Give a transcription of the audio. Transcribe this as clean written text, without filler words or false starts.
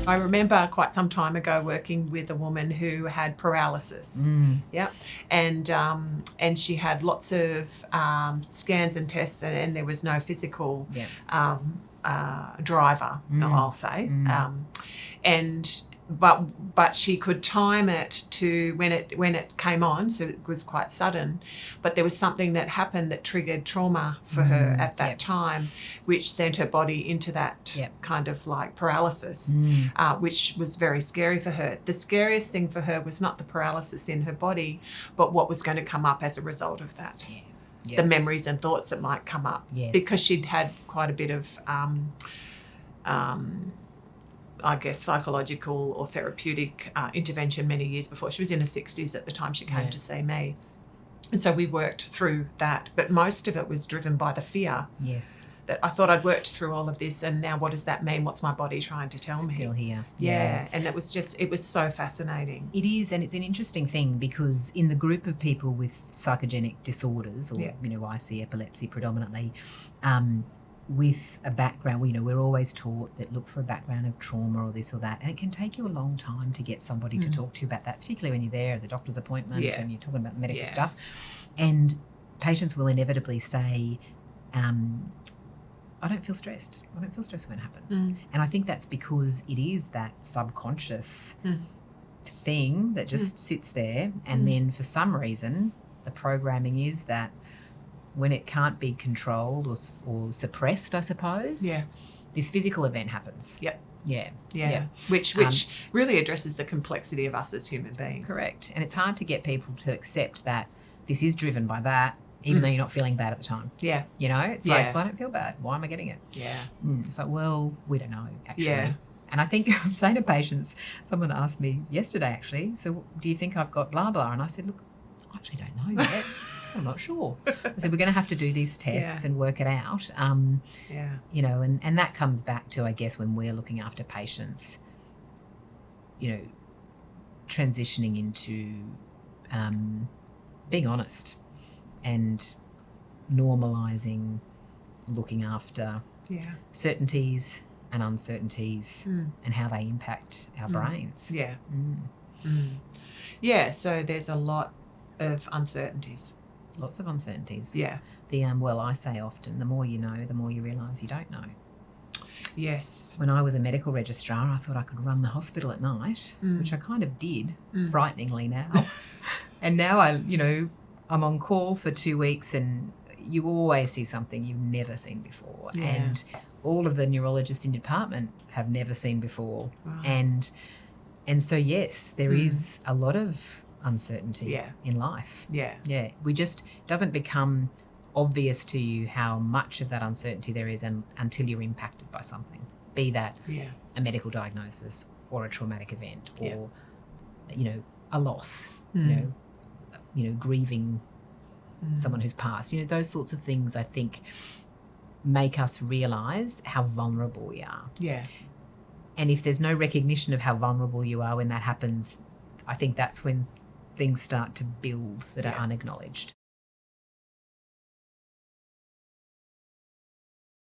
I remember quite some time ago working with a woman who had paralysis. Yeah, and she had lots of scans and tests, and there was no physical driver, I'll say, but she could time it to when it came on, so it was quite sudden. But there was something that happened that triggered trauma for her at that time, which sent her body into that kind of like paralysis, which was very scary for her. The scariest thing for her was not the paralysis in her body, but what was going to come up as a result of that. The memories and thoughts that might come up, because she'd had quite a bit of I guess psychological or therapeutic intervention many years before. She was in her 60s at the time she came to see me. And so we worked through that. But most of it was driven by the fear. Yes. That I thought I'd worked through all of this, and now what does that mean? What's my body trying to tell me? Still here. Yeah. And it was so fascinating. It is, and it's an interesting thing because in the group of people with psychogenic disorders, or, I see epilepsy predominantly, with a background, we're always taught that look for a background of trauma or this or that, and it can take you a long time to get somebody to talk to you about that, particularly when you're there as a doctor's appointment and you're talking about medical stuff. And patients will inevitably say, I don't feel stressed. I don't feel stressed when it happens. And I think that's because it is that subconscious thing that just sits there, and then for some reason the programming is that when it can't be controlled or suppressed, I suppose, this physical event happens. Which really addresses the complexity of us as human beings. Correct. And it's hard to get people to accept that this is driven by that, even though you're not feeling bad at the time. Yeah. It's like, well, I don't feel bad. Why am I getting it? Yeah. It's like, well, we don't know, actually. Yeah. And I think I'm saying to patients, someone asked me yesterday, actually, so do you think I've got blah, blah? And I said, look, I actually don't know yet. I'm not sure. I said, we're going to have to do these tests and work it out. And that comes back to, I guess, when we're looking after patients, transitioning into being honest and normalising looking after certainties and uncertainties and how they impact our brains. Yeah, so there's a lot of uncertainties. Lots of uncertainties. Yeah. I say often, the more you know, the more you realise you don't know. Yes. When I was a medical registrar, I thought I could run the hospital at night, which I kind of did, frighteningly now. And now I'm on call for 2 weeks, and you always see something you've never seen before. Yeah. And all of the neurologists in the department have never seen before. Wow. And so, yes, there is a lot of uncertainty in life. Yeah. We just, it doesn't become obvious to you how much of that uncertainty there is until you're impacted by something, be that a medical diagnosis or a traumatic event or, a loss, grieving someone who's passed. Those sorts of things, I think, make us realise how vulnerable we are. Yeah. And if there's no recognition of how vulnerable you are when that happens, I think that's when things start to build that are unacknowledged.